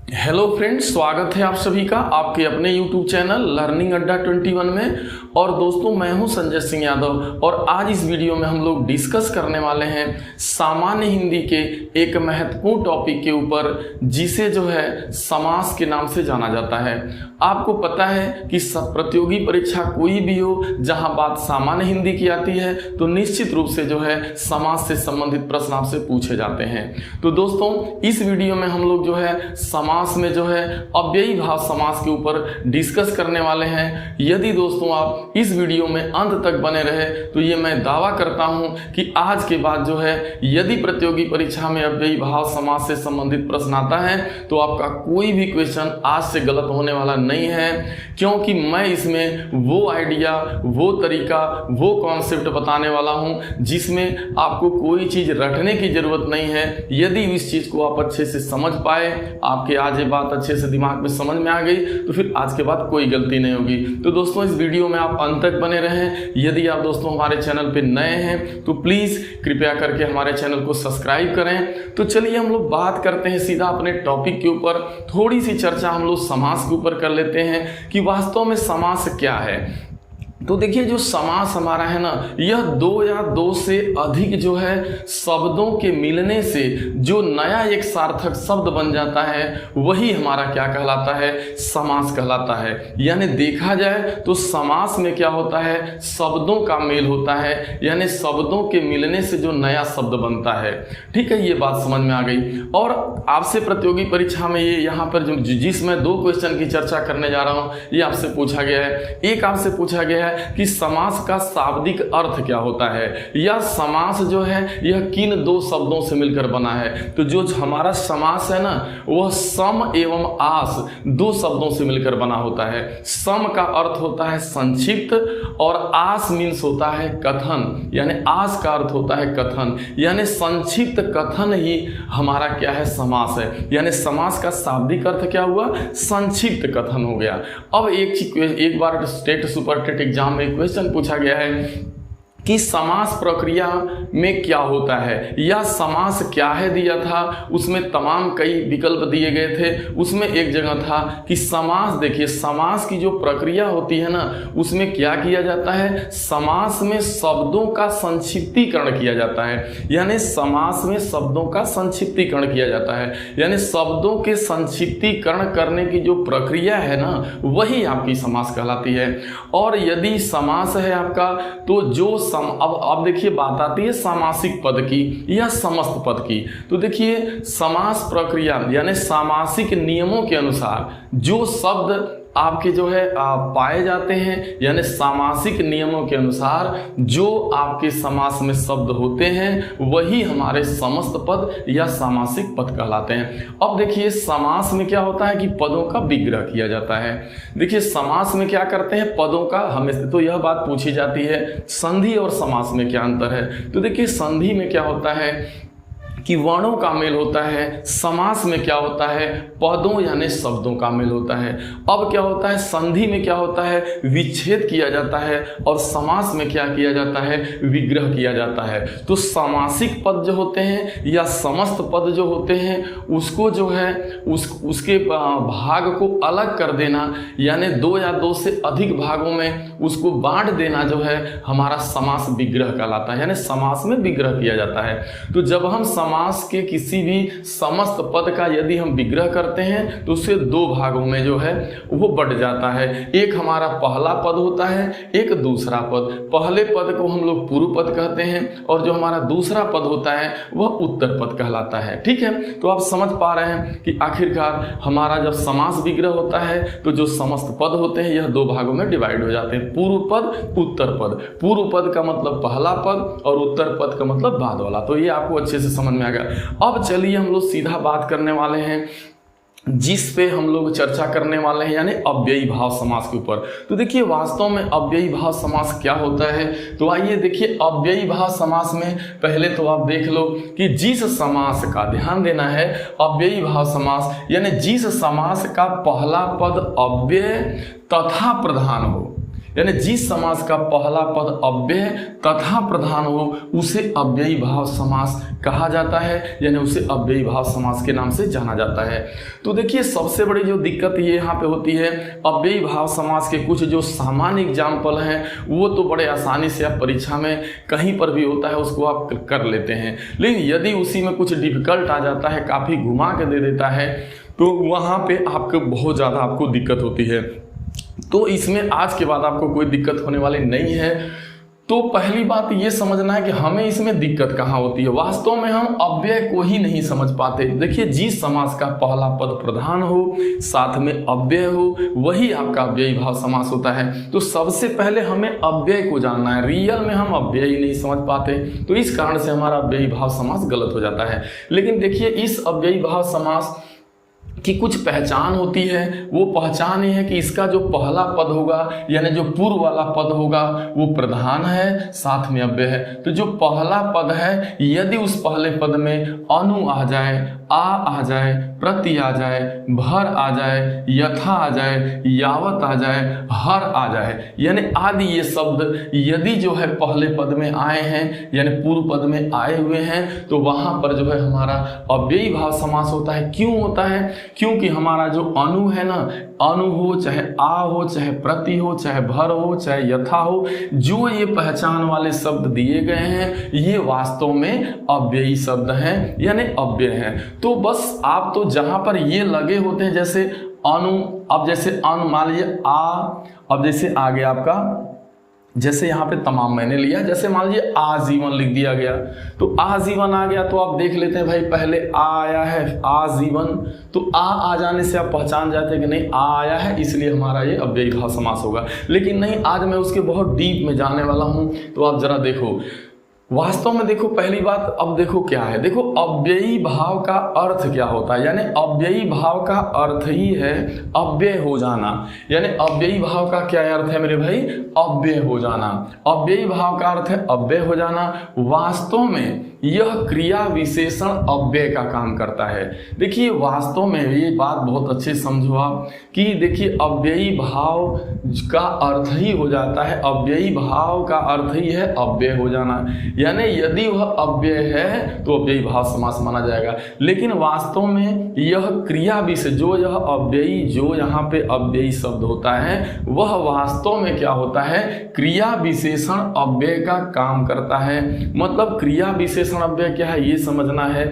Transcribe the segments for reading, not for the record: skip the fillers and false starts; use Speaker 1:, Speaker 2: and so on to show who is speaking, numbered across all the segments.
Speaker 1: Hello friends, स्वागत है आप सभी का आपके अपने YouTube चैनल लर्निंग अड्डा 21 में। और दोस्तों, मैं हूं संजय सिंह यादव और आज इस वीडियो में हम लोग डिस्कस करने वाले हैं सामान्य हिंदी के एक महत्वपूर्ण टॉपिक के ऊपर, जिसे जो है समास के नाम से जाना जाता है। आपको पता है कि प्रतियोगी परीक्षा कोई भी हो, जहां बात सामान्य हिंदी की आती है तो निश्चित रूप से जो है समास से संबंधित प्रश्न आपसे पूछे जाते हैं। तो दोस्तों, इस वीडियो में हम लोग जो है समास में जो है अव्ययी भाव समास के ऊपर डिस्कस करने वाले हैं। यदि दोस्तों आप इस वीडियो में अंत तक बने रहे तो ये मैं दावा करता हूं कि आज के बाद जो है यदि प्रतियोगी परीक्षा में अव्ययी भाव समास से संबंधित प्रश्न आता है तो आपका कोई भी क्वेश्चन आज से गलत होने वाला नहीं है, क्योंकि मैं इसमें वो आइडिया, वो तरीका, वो कॉन्सेप्ट बताने वाला हूं जिसमें आपको कोई चीज रटने की जरूरत नहीं है। यदि इस चीज को आप अच्छे से समझ पाए, आपके आज ये बात अच्छे से दिमाग में समझ में आ गई, तो फिर आज के बाद कोई गलती नहीं होगी। तो दोस्तों, इस वीडियो में आप अंत तक बने रहें। यदि आप दोस्तों हमारे चैनल पे नए हैं तो प्लीज कृपया करके हमारे चैनल को सब्सक्राइब करें। तो चलिए हम लोग बात करते हैं सीधा अपने टॉपिक के ऊपर। थोड़ी सी चर्चा हम लोग समास के ऊपर कर लेते हैं कि वास्तव में समास क्या है। तो देखिए, जो समास हमारा है ना, यह दो या दो से अधिक जो है शब्दों के मिलने से जो नया एक सार्थक शब्द बन जाता है वही हमारा क्या कहलाता है, समास कहलाता है। यानी देखा जाए तो समास में क्या होता है, शब्दों का मेल होता है, यानी शब्दों के मिलने से जो नया शब्द बनता है। ठीक है, ये बात समझ में आ गई। और आपसे प्रतियोगी परीक्षा में ये यहाँ पर जिसमें दो क्वेश्चन की चर्चा करने जा रहा हूँ, ये आपसे पूछा गया है। एक आपसे पूछा गया है कि समास का शाब्दिक अर्थ क्या होता है, या समास जो है यह किन दो शब्दों से मिलकर बना है। तो जो हमारा समास है ना, वह सम एवं आस दो शब्दों से मिलकर बना होता है। सम का अर्थ होता है संक्षिप्त और आस मीन्स होता है कथन, यानी आस का अर्थ होता है कथन, यानी संक्षिप्त कथन ही हमारा क्या है, समास है। यानी समास का शाब्दिक अर्थ क्या हुआ, संक्षिप्त कथन हो गया। अब एक बार स्टेट सुपर टेट एग्जाम में क्वेश्चन पूछा गया है कि समास प्रक्रिया में क्या होता है, या समास क्या है दिया था। उसमें तमाम कई विकल्प दिए गए थे। उसमें एक जगह था कि समास, देखिए समास की जो प्रक्रिया होती है ना, उसमें क्या किया जाता है, समास में शब्दों का संक्षिप्तीकरण किया जाता है। यानी समास में शब्दों का संक्षिप्तीकरण किया जाता है, यानी शब्दों के संक्षिप्तीकरण करने की जो प्रक्रिया है ना, वही आपकी समास कहलाती है। और यदि समास है आपका, तो जो अब देखिए बात आती है सामासिक पद की या समस्त पद की। तो देखिए, समास प्रक्रिया यानी सामासिक नियमों के अनुसार जो शब्द आपके जो है पाए जाते हैं, यानी सामासिक नियमों के अनुसार जो आपके समास में शब्द होते हैं वही हमारे समस्त पद या सामासिक पद कहलाते हैं। अब देखिए, समास में क्या होता है कि पदों का विग्रह किया जाता है। देखिए, समास में क्या करते हैं, पदों का, हमें तो यह बात पूछी जाती है संधि और समास में क्या अंतर है। तो देखिए, संधि में क्या होता है कि वर्णों का मेल होता है। समास में क्या होता है, पदों यानी शब्दों का मेल होता है। अब क्या होता है, संधि में क्या होता है, विच्छेद किया जाता है, और समास में क्या किया जाता है, विग्रह किया जाता है। तो सामासिक पद जो होते हैं या समस्त पद जो होते हैं, उसको जो है उसके भाग को अलग कर देना, यानी दो या दो से अधिक भागों में उसको बांट देना जो है हमारा समास विग्रह कहलाता है, यानी समास में विग्रह किया जाता है। तो जब हम समास के किसी भी समस्त पद का यदि हम विग्रह करते हैं तो उसे दो भागों में जो है वो बट जाता है। एक हमारा पहला पद होता है, एक दूसरा पद। पहले पद को हम लोग पूर्व पद कहते हैं और जो हमारा दूसरा पद होता है वह उत्तर पद कहलाता है। ठीक है, तो आप समझ पा रहे हैं कि आखिरकार हमारा जब समास विग्रह होता है तो जो समस्त पद होते हैं यह दो भागों में डिवाइड हो जाते हैं, पूर्व पद, उत्तर पद। पूर्व पद का मतलब पहला पद और उत्तर पद का मतलब बाद वाला। तो ये आपको अच्छे से समझ में आ गया। अब चलिए हम लोग सीधा बात करने वाले हैं जिस पे हम लोग चर्चा करने वाले हैं, यानी अव्ययी भाव समास के ऊपर। तो देखिए, वास्तव में अव्ययी भाव समास क्या होता है। तो आइए देखिए, अव्ययी भाव समास में पहले तो आप देख लो कि जिस समास का, ध्यान देना है, अव्ययी भाव समास यानी जिस समास का पहला पद अव्यय तथा प्रधान हो, यानी जिस समास का पहला पद अव्यय तथा प्रधान हो उसे अव्ययी भाव समास कहा जाता है, यानी उसे अव्ययी भाव समास के नाम से जाना जाता है। तो देखिए सबसे बड़ी जो दिक्कत ये यहाँ पे होती है, अव्ययी भाव समास के कुछ जो सामान्य एग्जाम्पल हैं वो तो बड़े आसानी से आप परीक्षा में कहीं पर भी होता है उसको आप कर लेते हैं, लेकिन यदि उसी में कुछ डिफिकल्ट आ जाता है, काफ़ी घुमा के दे देता है, तो वहाँ पे आपको बहुत ज़्यादा आपको दिक्कत होती है। तो इसमें आज के बाद आपको कोई दिक्कत होने वाली नहीं है। तो पहली बात ये समझना है कि हमें इसमें दिक्कत कहाँ होती है। वास्तव में हम अव्यय को ही नहीं समझ पाते। देखिए जिस समास का पहला पद प्रधान हो साथ में अव्यय हो वही आपका अव्ययी भाव समास होता है। तो सबसे पहले हमें अव्यय को जानना है, रियल में हम अव्यय ही नहीं समझ पाते, तो इस कारण से हमारा अव्ययी भाव समास गलत हो जाता है। लेकिन देखिए इस अव्ययी भाव समास की कुछ पहचान होती है। वो पहचान ये है कि इसका जो पहला पद होगा यानी जो पूर्व वाला पद होगा वो प्रधान है साथ में अव्यय है। तो जो पहला पद है यदि उस पहले पद में अनु आ जाए, आ जाए, प्रति आ जाए, भर आ जाए, यथा आ जाए, यावत आ जाए, हर आ जाए, यानी आदि ये शब्द यदि जो है पहले पद में आए हैं यानी पूर्व पद में आए हुए हैं तो वहां पर जो है हमारा अव्ययी भाव समास होता है। क्यों होता है? क्योंकि हमारा जो अनु है ना, अनु हो चाहे आ हो चाहे प्रति हो चाहे भर हो चाहे यथा हो, जो ये पहचान वाले शब्द दिए गए हैं ये वास्तव में अव्ययी शब्द हैं यानी अव्यय हैं। तो बस आप तो जहां पर ये लगे होते हैं जैसे अनु, अब जैसे अनु मान लीजिए आ, अब जैसे आ गया आपका, जैसे यहाँ पे तमाम मैंने लिया, जैसे मान लीजिए आजीवन लिख दिया गया तो आजीवन आ गया, तो आप देख लेते हैं भाई पहले आ आया है आजीवन, तो आ जाने से आप पहचान जाते हैं कि नहीं आ आया है इसलिए हमारा ये अव्ययी भाव समास होगा। लेकिन नहीं, आज मैं उसके बहुत डीप में जाने वाला हूँ, तो आप जरा देखो वास्तव में देखो पहली बात, अब देखो क्या है, देखो अव्ययी भाव का अर्थ क्या होता है, यानी अव्ययी भाव का अर्थ ही है अव्यय हो जाना। यानी अव्ययी भाव का क्या अर्थ है मेरे भाई? अव्यय हो जाना। अव्ययी भाव का अर्थ है अव्यय हो जाना। वास्तव में यह क्रिया विशेषण अव्यय का काम करता है। देखिए वास्तव में ये बात बहुत अच्छे समझो आप कि देखिए अव्ययी भाव का अर्थ ही हो जाता है, अव्ययी भाव का अर्थ ही है अव्यय हो जाना, यानी यदि वह अव्यय है तो अव्ययी भाव समास माना जाएगा। लेकिन वास्तव में यह क्रिया विशेष जो यह अव्ययी, जो यहाँ पे अव्ययी शब्द होता है वह वास्तव में क्या होता है? क्रिया विशेषण अव्यय का काम करता है। मतलब क्रिया विशेषण अव्यय क्या है ये समझना है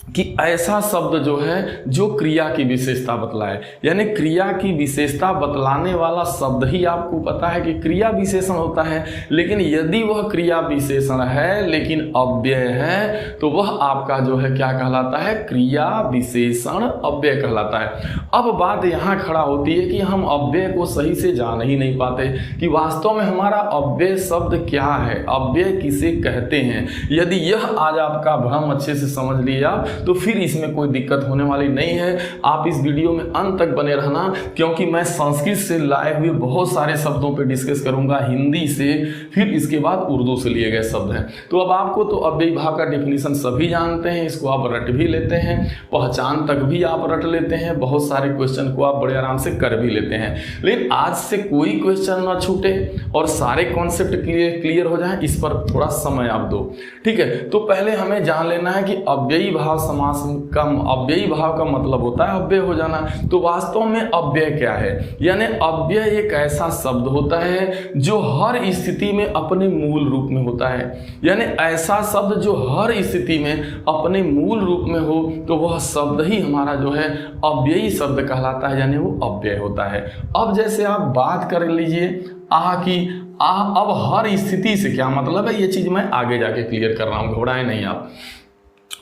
Speaker 1: कि ऐसा शब्द जो है जो क्रिया की विशेषता बतलाए, यानी क्रिया की विशेषता बतलाने वाला शब्द ही आपको पता है कि क्रिया विशेषण होता है। लेकिन यदि वह क्रिया विशेषण है लेकिन अव्यय है तो वह आपका जो है क्या कहलाता है? क्रिया विशेषण अव्यय कहलाता है। अब बात यहाँ खड़ा होती है कि हम अव्यय को सही से जान ही नहीं पाते कि वास्तव में हमारा अव्यय शब्द क्या है, अव्यय किसे कहते हैं। यदि यह आज आपका भ्रम अच्छे से समझ लिया तो फिर इसमें कोई दिक्कत होने वाली नहीं है। आप इस वीडियो में अंत तक बने रहना, क्योंकि मैं संस्कृत से लाए हुए बहुत सारे शब्दों पे डिस्कस करूंगा, हिंदी से, फिर इसके बाद उर्दू से लिए गए शब्द हैं। तो अब आपको तो अव्ययी भाव का डेफिनेशन सभी जानते हैं, इसको आप रट भी लेते हैं, पहचान तक भी आप रट लेते हैं, बहुत सारे क्वेश्चन को आप बड़े आराम से कर भी लेते हैं। लेकिन आज से कोई क्वेश्चन ना छूटे और सारे कॉन्सेप्ट क्लियर हो जाए, इस पर थोड़ा समय आप दो, ठीक है। तो पहले हमें जान लेना है कि अव्ययी भाव समास का अव्ययी भाव का मतलब होता है अव्यय हो जाना। तो वास्तव में अव्यय क्या है? यानी अव्यय एक ऐसा शब्द होता है जो हर स्थिति में अपने मूल रूप में होता है। यानी ऐसा शब्द जो हर स्थिति में अपने मूल रूप में हो तो वह शब्द ही हमारा जो है अव्ययी शब्द कहलाता है, यानी वो अव्यय होता है। अब जैसे आप बात कर लीजिए आ की, अब हर स्थिति से क्या मतलब है ये चीज मैं आगे जाके क्लियर कर रहा हूं, घबराएं नहीं आप।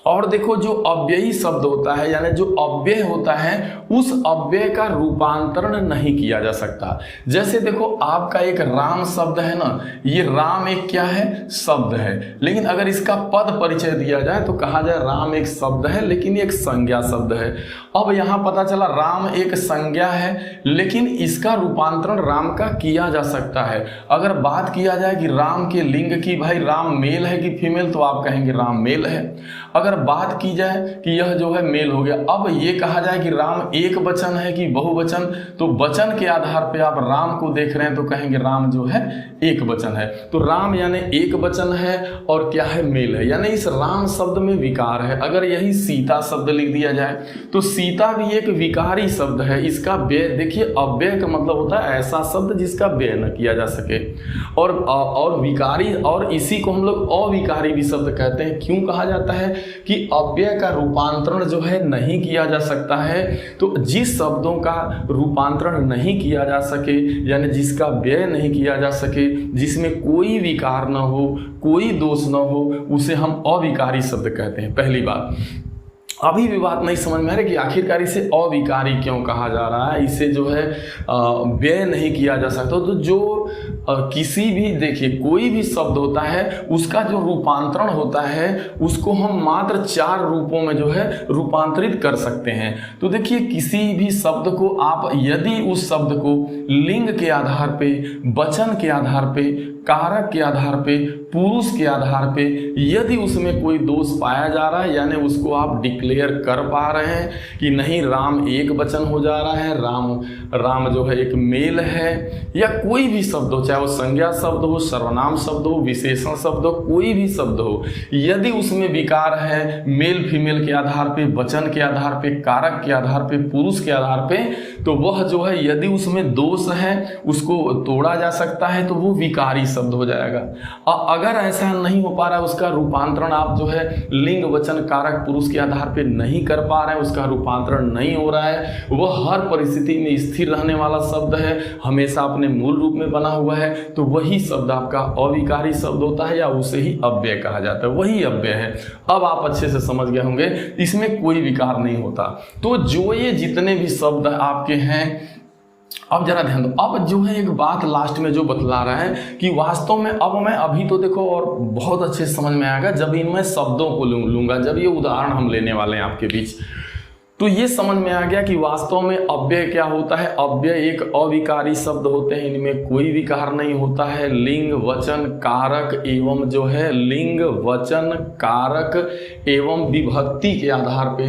Speaker 1: और देखो जो अव्ययी शब्द होता है यानी जो अव्यय होता है उस अव्यय का रूपांतरण नहीं किया जा सकता। जैसे देखो आपका एक राम शब्द है ना, ये राम एक क्या है? शब्द है। लेकिन अगर इसका पद परिचय दिया जाए तो कहा जाए राम एक शब्द है लेकिन एक संज्ञा शब्द है। अब यहाँ पता चला राम एक संज्ञा है लेकिन इसका रूपांतरण राम का किया जा सकता है। अगर बात किया जाए कि राम के लिंग की, भाई राम मेल है कि फीमेल, तो आप कहेंगे राम मेल है। अगर बात की जाए कि यह जो है मेल हो गया, अब ये कहा जाए कि राम एक वचन है कि बहुवचन, तो वचन के आधार पे आप राम को देख रहे हैं तो कहेंगे राम जो है एक वचन है। तो राम यानी एक वचन है और क्या है, मेल है, यानी इस राम शब्द में विकार है। अगर यही सीता शब्द लिख दिया जाए तो सीता भी एक विकारी शब्द है, इसका व्यय देखिए, अव्यय का मतलब होता है ऐसा शब्द जिसका व्यय न किया जा सके, और विकारी, और इसी को हम लोग अविकारी भी शब्द कहते हैं। क्यों कहा जाता है कि अव्यय का रूपांतरण जो है नहीं किया जा सकता है। तो जिस शब्दों का रूपांतरण नहीं किया जा सके, यानी जिसका व्यय नहीं किया जा सके, जिसमें कोई विकार न हो, कोई दोष न हो, उसे हम अविकारी शब्द कहते हैं। पहली बात, अभी भी बात नहीं समझ में आ रही कि आखिरकार इसे अविकारी क्यों कहा जा रहा है, इसे जो है व्यय नहीं किया जा सकता। तो जो किसी भी, देखिए कोई भी शब्द होता है उसका जो रूपांतरण होता है उसको हम मात्र 4 रूपों में जो है रूपांतरित कर सकते हैं। तो देखिए किसी भी शब्द को आप यदि उस शब्द को लिंग के आधार पे, वचन के आधार पे, कारक के आधार पे, पुरुष के आधार पे यदि उसमें कोई दोष पाया जा रहा है, यानी उसको आप डिक्लेयर कर पा रहे हैं कि नहीं राम एक वचन हो जा रहा है, राम जो है एक मेल है, या कोई भी शब्द हो, चाहे वो संज्ञा शब्द हो, सर्वनाम शब्द हो, विशेषण शब्द हो, कोई भी शब्द हो, यदि उसमें विकार है मेल फीमेल के आधार पे, वचन के आधार पे, कारक के आधार पे, पुरुष के आधार पे, तो वह जो है यदि उसमें दोष है उसको तोड़ा जा सकता है, तो वो विकारी शब्द हो जाएगा। और अगर ऐसा नहीं हो पा रहा है, उसका रूपांतरण आप जो है लिंग वचन कारक पुरुष के आधार पे नहीं कर पा रहे हैं, उसका रूपांतरण नहीं हो रहा है, वह हर परिस्थिति में स्थिर रहने वाला शब्द है, हमेशा अपने मूल रूप में बना हुआ है, तो वही शब्द आपका अविकारी शब्द होता है, या उसे ही अव्यय कहा जाता है, वही अव्यय है। अब आप अच्छे से समझ गए होंगे, इसमें कोई विकार नहीं होता। तो जो ये जितने भी शब्द आपके हैं, अब जरा ध्यान दो, अब जो है एक बात लास्ट में जो बतला रहा है कि वास्तव में, अब मैं अभी तो देखो और बहुत अच्छे से समझ में आएगा जब इनमें शब्दों को लूंगा, जब ये उदाहरण हम लेने वाले हैं आपके बीच, तो ये समझ में आ गया कि वास्तव में अव्यय क्या होता है। अव्यय एक अविकारी शब्द होते हैं, इनमें कोई विकार नहीं होता है। लिंग वचन कारक एवं जो है लिंग वचन कारक एवं विभक्ति के आधार पे,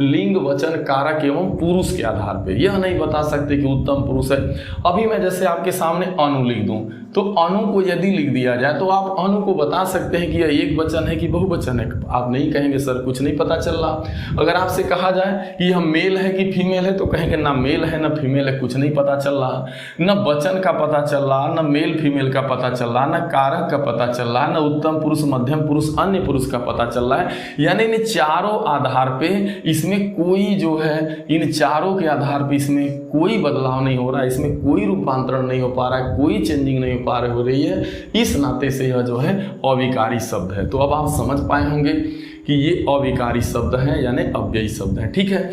Speaker 1: लिंग वचन कारक एवं पुरुष के आधार पे, यह नहीं बता सकते कि उत्तम पुरुष है। अभी मैं जैसे आपके सामने अनु लिख दूं, तो अनु को यदि लिख दिया जाए तो आप अनु को बता सकते हैं कि यह एक वचन है कि बहुवचन है। आप नहीं कहेंगे सर कुछ नहीं पता चल रहा। अगर आपसे कहा जाए कि यह मेल है कि फीमेल है, तो कहेंगे ना मेल है ना फीमेल है, कुछ नहीं पता चल रहा, न वचन का पता चल रहा, न मेल फीमेल का पता चल रहा, न कारक का पता चल रहा, न उत्तम पुरुष मध्यम पुरुष अन्य पुरुष का पता चल रहा है। यानी इन चारों आधार पे इसमें कोई जो है, इन चारों के आधार पे इसमें कोई बदलाव नहीं हो रहा है, इसमें कोई रूपांतरण नहीं हो पा रहा है, कोई चेंजिंग नहीं पार हो रही है। इस नाते से यह जो है अविकारी शब्द है। तो अब आप समझ पाए होंगे कि ये अविकारी शब्द है, यानी अव्ययी शब्द है। ठीक है,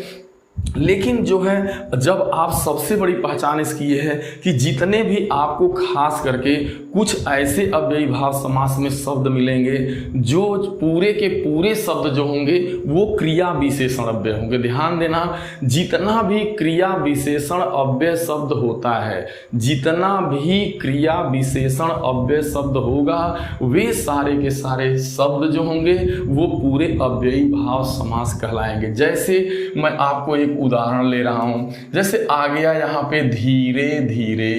Speaker 1: लेकिन जो है जब आप सबसे बड़ी पहचान इसकी ये है कि जितने भी आपको खास करके कुछ ऐसे अव्ययी भाव समास में शब्द मिलेंगे जो पूरे के पूरे शब्द जो होंगे वो क्रिया विशेषण अव्यय होंगे। ध्यान देना, जितना भी क्रिया विशेषण अव्यय शब्द होता है, जितना भी क्रिया विशेषण अव्यय शब्द होगा, वे सारे के सारे शब्द जो होंगे वो पूरे अव्ययी भाव समास कहलाएंगे। जैसे मैं आपको एक उदाहरण ले रहा हूं, जैसे आ गया यहाँ पे धीरे धीरे।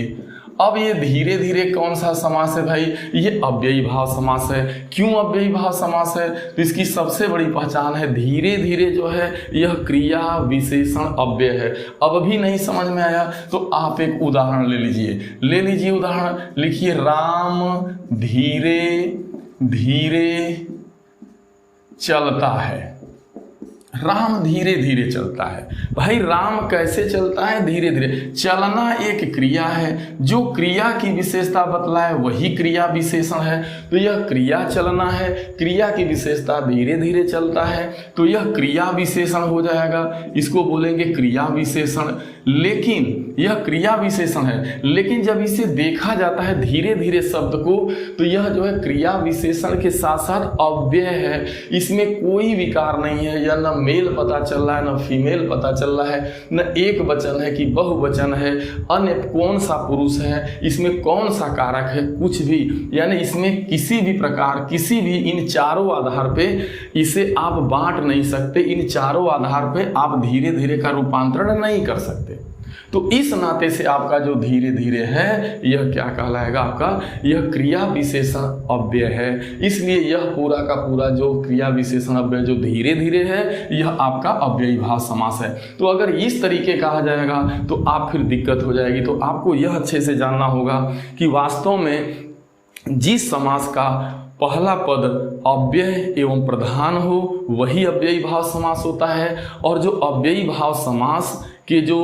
Speaker 1: अब ये धीरे धीरे कौन सा समास है भाई? ये अव्ययी भाव समास है। क्यों अव्ययी भाव समास है? तो इसकी सबसे बड़ी पहचान है धीरे धीरे जो है यह क्रिया विशेषण अव्यय है। अब भी नहीं समझ में आया तो आप एक उदाहरण ले लीजिए उदाहरण लिखिए, राम धीरे धीरे चलता है। राम धीरे धीरे चलता है। भाई राम कैसे चलता है? धीरे धीरे। चलना एक क्रिया है, जो क्रिया की विशेषता बतलाए वही क्रिया विशेषण है। तो यह क्रिया चलना है, क्रिया की विशेषता धीरे धीरे चलता है, तो यह क्रिया विशेषण हो जाएगा। इसको बोलेंगे क्रिया विशेषण। लेकिन यह क्रिया विशेषण है, लेकिन जब इसे देखा जाता है धीरे धीरे शब्द को, तो यह जो है क्रिया विशेषण के साथ साथ अव्यय है। इसमें कोई विकार नहीं है, या न मेल पता चल रहा है, न फीमेल पता चल रहा है, न एक वचन है कि बहुवचन है, अन्य कौन सा पुरुष है, इसमें कौन सा कारक है, कुछ भी, यानी इसमें किसी भी प्रकार किसी भी इन चारों आधार पे इसे आप बांट नहीं सकते। इन चारों आधार पे आप धीरे धीरे का रूपांतरण नहीं कर सकते। तो इस नाते से आपका जो धीरे धीरे है यह क्या कहलाएगा, आपका यह क्रिया विशेषण अव्यय है। इसलिए यह पूरा का पूरा जो क्रिया विशेषण अव्यय जो धीरे धीरे है यह आपका अव्ययी भाव समास है। तो अगर इस तरीके कहा जाएगा तो आप फिर दिक्कत हो जाएगी। तो आपको यह अच्छे से जानना होगा कि वास्तव में जिस समास का पहला पद अव्यय एवं प्रधान हो वही अव्ययी भाव समास होता है, और जो अव्ययी भाव समास कि जो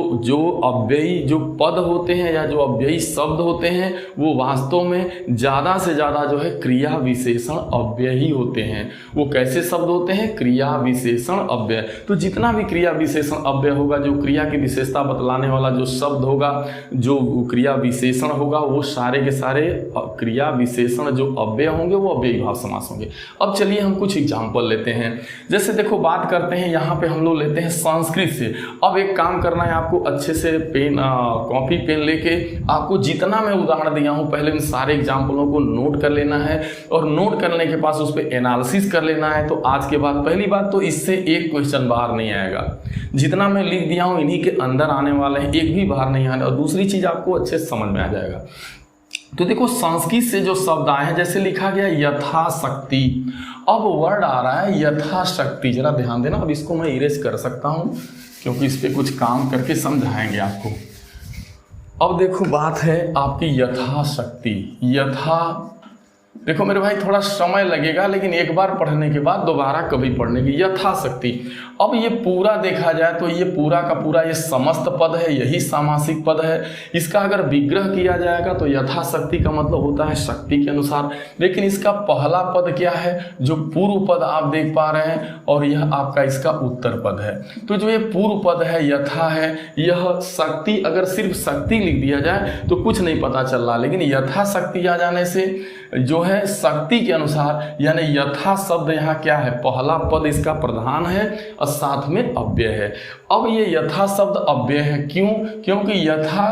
Speaker 1: अव्ययी जो पद होते हैं या जो अव्ययी शब्द होते हैं वो वास्तव में ज़्यादा से ज़्यादा जो है क्रिया विशेषण अव्ययी होते हैं। वो कैसे शब्द होते हैं, क्रिया विशेषण अव्यय। तो जितना भी क्रिया विशेषण अव्यय होगा, जो क्रिया की विशेषता बतलाने वाला जो शब्द होगा, जो क्रिया विशेषण होगा, वो सारे के सारे क्रिया विशेषण जो अव्यय होंगे वो अव्ययी भाव समास होंगे। अब चलिए हम कुछ एग्जाम्पल लेते हैं। जैसे देखो बात करते हैं यहाँ पे हम लोग लेते हैं संस्कृत से। अब एक काम करना है आपको, अच्छे से पेन कॉपी पेन लेके आपको जितना मैं उदाहरण दिया हूं पहले इन सारे एग्जाम्पलों को नोट कर लेना है, और नोट करने के पास उस पर एनालिसिस कर लेना है। तो आज के बाद पहली बात तो इससे एक क्वेश्चन बाहर नहीं आएगा। जितना मैं लिख दिया हूं इन्हीं के अंदर आने वाले हैं, एक भी बाहर नहीं आने। और दूसरी चीज आपको अच्छे से समझ में आ जाएगा। तो देखो संस्कृत से जो शब्द आए हैं, जैसे लिखा गया यथाशक्ति, अब वर्ड आ रहा है यथाशक्ति। जरा ध्यान देना, अब इसको मैं इरेज कर सकता हूं क्योंकि इस पर कुछ काम करके समझाएंगे आपको। अब देखो बात है आपकी यथाशक्ति। देखो मेरे भाई थोड़ा समय लगेगा, लेकिन एक बार पढ़ने के बाद दोबारा कभी पढ़ने की। यथाशक्ति, अब ये पूरा देखा जाए तो ये पूरा का पूरा ये समस्त पद है, यही सामासिक पद है। इसका अगर विग्रह किया जाएगा तो यथाशक्ति का मतलब होता है शक्ति के अनुसार। लेकिन इसका पहला पद क्या है, जो पूर्व पद आप देख पा रहे हैं, और यह आपका इसका उत्तर पद है। तो जो ये पूर्व पद है यथा है, यह शक्ति, अगर सिर्फ शक्ति लिख दिया जाए तो कुछ नहीं पता चल रहा, लेकिन यथाशक्ति आ जाने से जो है शक्ति के अनुसार, यानी यथा शब्द यहाँ क्या है, पहला पद इसका प्रधान है और साथ में अव्यय है। अब ये यथा शब्द अव्यय है, क्यों? क्योंकि यथा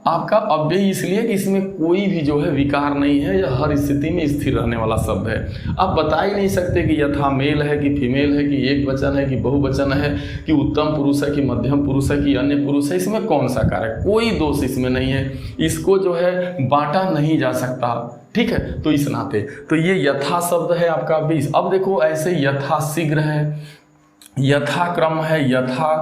Speaker 1: आपका अव्यय इसलिए कि इसमें कोई भी जो है विकार नहीं है, यह हर स्थिति में स्थिर रहने वाला शब्द है। आप बता ही नहीं सकते कि यथा मेल है कि फीमेल है, कि एक वचन है कि बहुवचन है, कि उत्तम पुरुष है कि मध्यम पुरुष है कि अन्य पुरुष है। इसमें कौन सा कारक, कोई दोष इसमें नहीं है। इसको जो है बांटा नहीं जा सकता, ठीक है। तो इस नाते तो ये यथा शब्द है आपका 20। अब देखो ऐसे यथा शीघ्र है, यथाक्रम है, यथा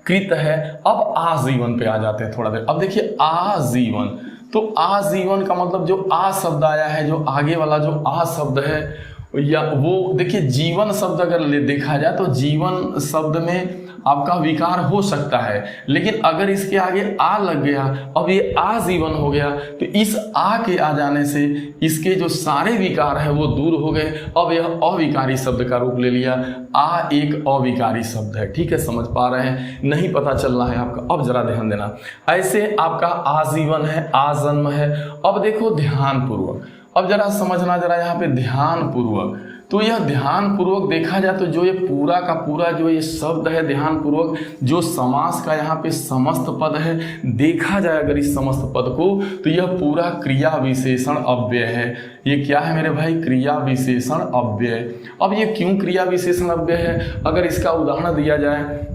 Speaker 1: कृत है। अब आजीवन पे आ जाते हैं थोड़ा देर। अब देखिए आजीवन, तो आजीवन का मतलब जो आ शब्द आया है, जो आगे वाला जो आ शब्द है, या वो देखिए जीवन शब्द अगर देखा जाए तो जीवन शब्द में आपका विकार हो सकता है, लेकिन अगर इसके आगे आ लग गया, अब ये आजीवन हो गया, तो इस आ के आ जाने से इसके जो सारे विकार है वो दूर हो गए। अब यह अविकारी शब्द का रूप ले लिया। आ एक अविकारी शब्द है, ठीक है, समझ पा रहे हैं? नहीं पता चल रहा है आपका? अब जरा ध्यान देना। ऐसे आपका आजीवन है, आजन्म है। अब देखो ध्यान पूर्वक, अब जरा समझना, जरा यहाँ पे ध्यान पूर्वक। तो यह ध्यान पूर्वक देखा जाए तो जो ये पूरा का पूरा जो ये शब्द है ध्यान पूर्वक, जो समास का यहाँ पे समस्त पद है, देखा जाए अगर इस समस्त पद को, तो यह पूरा क्रिया विशेषण अव्यय है। ये क्या है मेरे भाई? क्रिया विशेषण अव्यय। अब ये क्यों क्रिया विशेषण अव्यय है? अगर इसका उदाहरण दिया जाए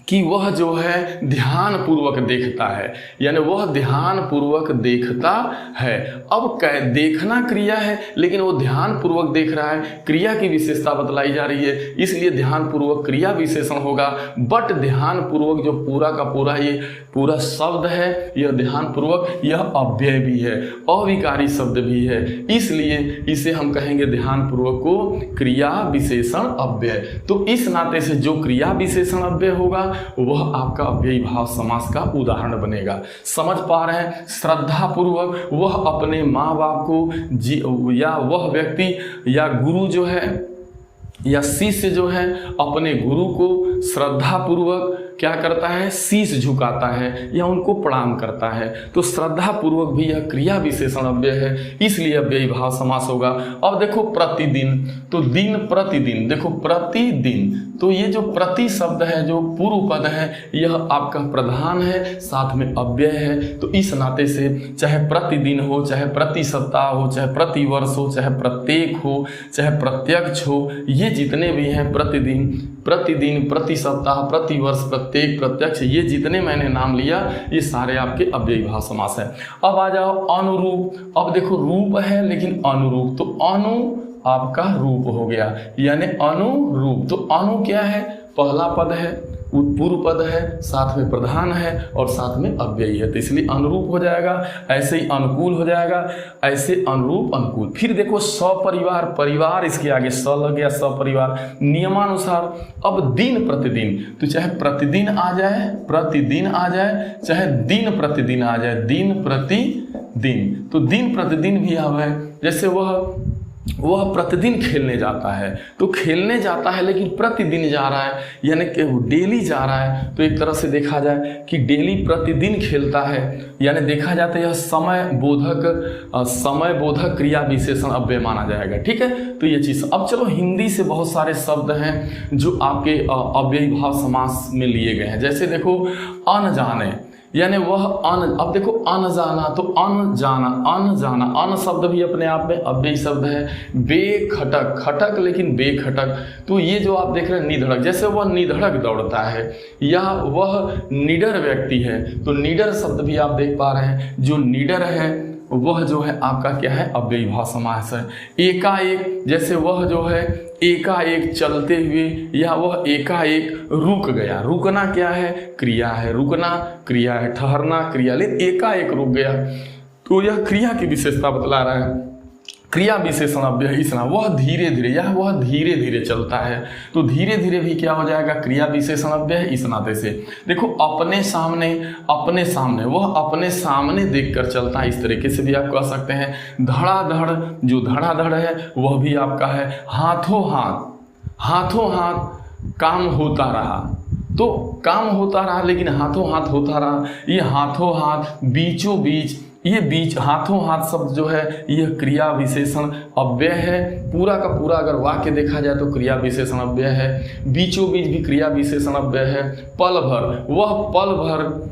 Speaker 1: कि वह जो है ध्यान पूर्वक देखता है, यानी वह ध्यान पूर्वक देखता है। अब देखना क्रिया है, लेकिन वो ध्यान पूर्वक देख रहा है, क्रिया की विशेषता बतलाई जा रही है, इसलिए ध्यान पूर्वक क्रिया विशेषण होगा। बट ध्यान पूर्वक जो पूरा का पूरा ये पूरा शब्द है, यह ध्यान पूर्वक, यह अव्यय भी है, अविकारी शब्द भी है, इसलिए इसे हम कहेंगे ध्यान पूर्वक को क्रिया विशेषण अव्यय। तो इस नाते से जो क्रिया विशेषण अव्यय होगा वह आपका अव्ययी भाव समास का उदाहरण बनेगा। समझ पा रहे हैं? श्रद्धा पूर्वक वह अपने माँ बाप को या वह व्यक्ति या गुरु जो है या शिष्य जो है अपने गुरु को श्रद्धा पूर्वक क्या करता है? शीश झुकाता है या उनको प्रणाम करता है। तो श्रद्धा पूर्वक भी यह क्रिया विशेषण अव्यय है, इसलिए अव्ययी भाव समास होगा। अब देखो प्रतिदिन, तो दिन प्रतिदिन, देखो प्रतिदिन, तो ये जो प्रति शब्द है, जो पूर्व पद है, यह आपका प्रधान है, साथ में अव्यय है। तो इस नाते से चाहे प्रतिदिन हो, चाहे प्रति सप्ताह हो, चाहे प्रति वर्ष हो, चाहे प्रत्येक हो, चाहे प्रत्यक्ष हो, ये जितने भी हैं प्रतिदिन, प्रति सप्ताह, प्रति वर्ष, प्रत्येक, प्रत्यक्ष, ये जितने मैंने नाम लिया ये सारे आपके अव्ययी भाव समास है। अब आ जाओ अनुरूप। अब देखो रूप है लेकिन अनुरूप, तो अनु आपका रूप हो गया, यानी अनुरूप। तो अनु क्या है? पहला पद है, पूर्व पद है, साथ में प्रधान है और साथ में अव्ययी है, तो इसलिए अनुरूप हो जाएगा। ऐसे ही अनुकूल हो जाएगा, ऐसे अनुरूप, अनुकूल। फिर देखो सपरिवार, परिवार इसके आगे स लग गया, सपरिवार। नियमानुसार अब दिन प्रतिदिन, तो चाहे प्रतिदिन आ जाए, प्रतिदिन आ जाए, चाहे दिन प्रतिदिन आ जाए, दिन प्रतिदिन। तो दिन प्रतिदिन भी अब है, जैसे वह प्रतिदिन खेलने जाता है, तो खेलने जाता है लेकिन प्रतिदिन जा रहा है, यानी कि वो डेली जा रहा है। तो एक तरह से देखा जाए कि डेली प्रतिदिन खेलता है, यानी देखा जाता है यह समय बोधक क्रिया विशेषण अव्यय माना जाएगा। ठीक है, तो ये चीज़। अब चलो हिंदी से बहुत सारे शब्द हैं जो आपके अव्ययी भाव समास में लिए गए हैं। जैसे देखो अनजाने, यानी वह अब देखो अनजाना, तो अनजाना, अन शब्द भी अपने आप में अव्ययी शब्द है। बेखटक, खटक लेकिन बेखटक, तो ये जो आप देख रहे हैं निधड़क, जैसे वह निधड़क दौड़ता है या वह निडर व्यक्ति है, तो निडर शब्द भी आप देख पा रहे हैं, जो निडर है वह जो है आपका क्या है? अव्ययी भाव समास है। एकाएक, जैसे वह जो है एकाएक चलते हुए, या वह एकाएक रुक गया। रुकना क्या है? क्रिया है, रुकना क्रिया है, ठहरना क्रिया, लेकिन एकाएक रुक गया, तो यह क्रिया की विशेषता बतला रहा है। क्रिया विशेषण अव्यय इसना, वह धीरे धीरे, या वह धीरे धीरे चलता है, तो धीरे धीरे भी क्या हो जाएगा? क्रिया विशेषण अव्यय इस नाते से। देखो अपने सामने, वह अपने सामने देखकर चलता है, इस तरीके से भी आप कह सकते हैं। धड़ाधड़, जो धड़ाधड़ है वह भी आपका है। हाथों हाथ काम होता रहा, तो काम होता रहा लेकिन हाथों हाथ होता रहा, ये हाथों हाथ, बीचों बीच, ये बीच, हाथों हाथ शब्द जो है यह क्रिया विशेषण अव्यय है। पूरा का पूरा अगर वाक्य देखा जाए तो क्रिया विशेषण अव्यय है। बीचों बीच भी क्रिया विशेषण अव्यय है। पल भर, वह पल भर,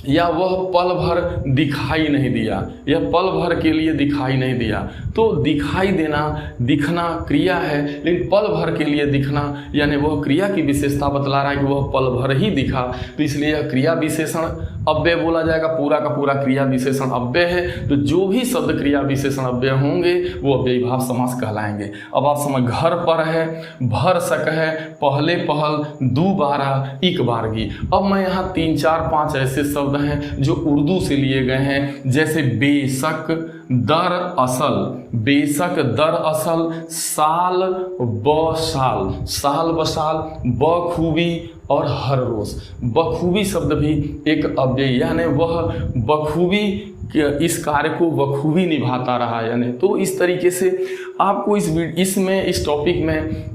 Speaker 1: या वह पल भर दिखाई नहीं दिया, यह पल भर के लिए दिखाई नहीं दिया, तो दिखाई देना, दिखना क्रिया है, लेकिन पल भर के लिए दिखना, यानी वह क्रिया की विशेषता बतला रहा है कि वह पल भर ही दिखा, तो इसलिए यह क्रिया विशेषण अव्यय बोला जाएगा। पूरा का पूरा क्रिया विशेषण अव्यय है, तो जो भी शब्द क्रिया विशेषण अव्यय होंगे वो अव्ययी भाव समास कहलाएंगे। अब आप समझ, घर पर है, भर सक है, पहले पहल, दू बारह, एक बारगी। अब मैं यहाँ 3 4 5 ऐसे शब्द हैं जो उर्दू से लिए गए हैं, जैसे बेशक, दर असल, बेशक, दर असल, साल बसाल, साल बसाल, बखूबी और हर रोज। बखूबी शब्द भी एक अव्यय, यानी वह बखूबी इस कार्य को बखूबी निभाता रहा, यानी तो इस तरीके से आपको इस टॉपिक में,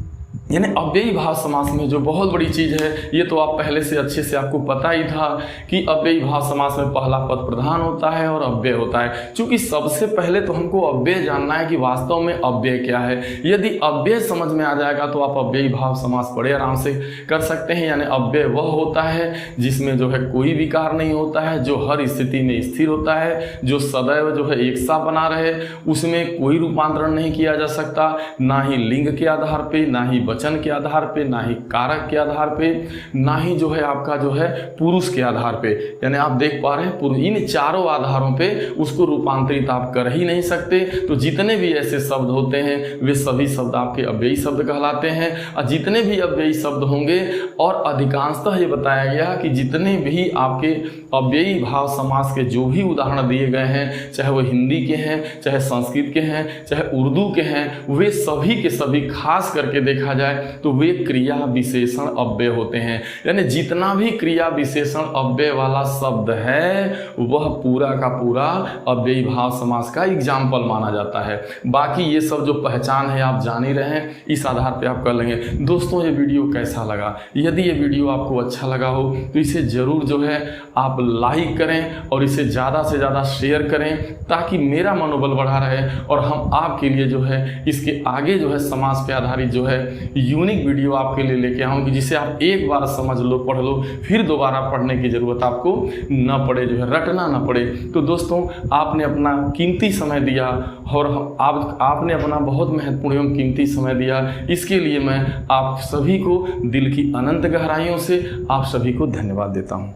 Speaker 1: यानी अव्ययी भाव समास में जो बहुत बड़ी चीज़ है, ये तो आप पहले से अच्छे से आपको पता ही था कि अव्ययी भाव समास में पहला पद प्रधान होता है और अव्यय होता है। क्योंकि सबसे पहले तो हमको अव्यय जानना है कि वास्तव में अव्यय क्या है। यदि अव्यय समझ में आ जाएगा तो आप अव्ययी भाव समास बड़े आराम से कर सकते हैं। यानी अव्यय वह होता है जिसमें जो है कोई विकार नहीं होता है, जो हर स्थिति में स्थिर होता है, जो सदैव जो है एक सा बना रहे, उसमें कोई रूपांतरण नहीं किया जा सकता, ना ही लिंग के आधार पर, ना ही वचन के आधार पे, ना ही कारक के आधार पे, ना ही जो है आपका जो है पुरुष के आधार पे। यानी आप देख पा रहे हैं इन चारों आधारों पे उसको रूपांतरित आप कर ही नहीं सकते। तो जितने भी ऐसे शब्द होते हैं वे सभी शब्द आपके अव्ययी शब्द कहलाते हैं। और जितने भी अव्ययी शब्द होंगे, और अधिकांशतः ये बताया गया कि जितने भी आपके अव्ययी भाव समास के जो भी उदाहरण दिए गए हैं, चाहे वो हिंदी के हैं, चाहे संस्कृत के हैं, चाहे उर्दू के हैं, वे सभी के सभी खास करके देखा जाए तो वे क्रिया विशेषण अव्यय होते हैं। यानी जितना भी क्रिया विशेषण अव्यय वाला शब्द है वह पूरा का पूरा अव्ययी भाव समास का एग्जाम्पल माना जाता है। बाकी ये सब जो पहचान है आप जान ही रहे हैं, इस आधार पे आप कर लेंगे। दोस्तों ये वीडियो कैसा लगा? यदि ये वीडियो आपको अच्छा लगा हो तो इसे ज़रूर जो है आप लाइक करें और इसे ज़्यादा से ज़्यादा शेयर करें, ताकि मेरा मनोबल बढ़ा रहे और हम आपके लिए जो है इसके आगे जो है समास पे आधारित जो है यूनिक वीडियो आपके लिए लेके आऊँ कि जिसे आप एक बार समझ लो, पढ़ लो, फिर दोबारा पढ़ने की ज़रूरत आपको ना पड़े, जो है रटना ना पड़े। तो दोस्तों, आपने अपना कीमती समय दिया और आपने अपना बहुत महत्वपूर्ण एवं कीमती समय दिया, इसके लिए मैं आप सभी को दिल की अनंत गहराइयों से आप सभी को धन्यवाद देता हूँ।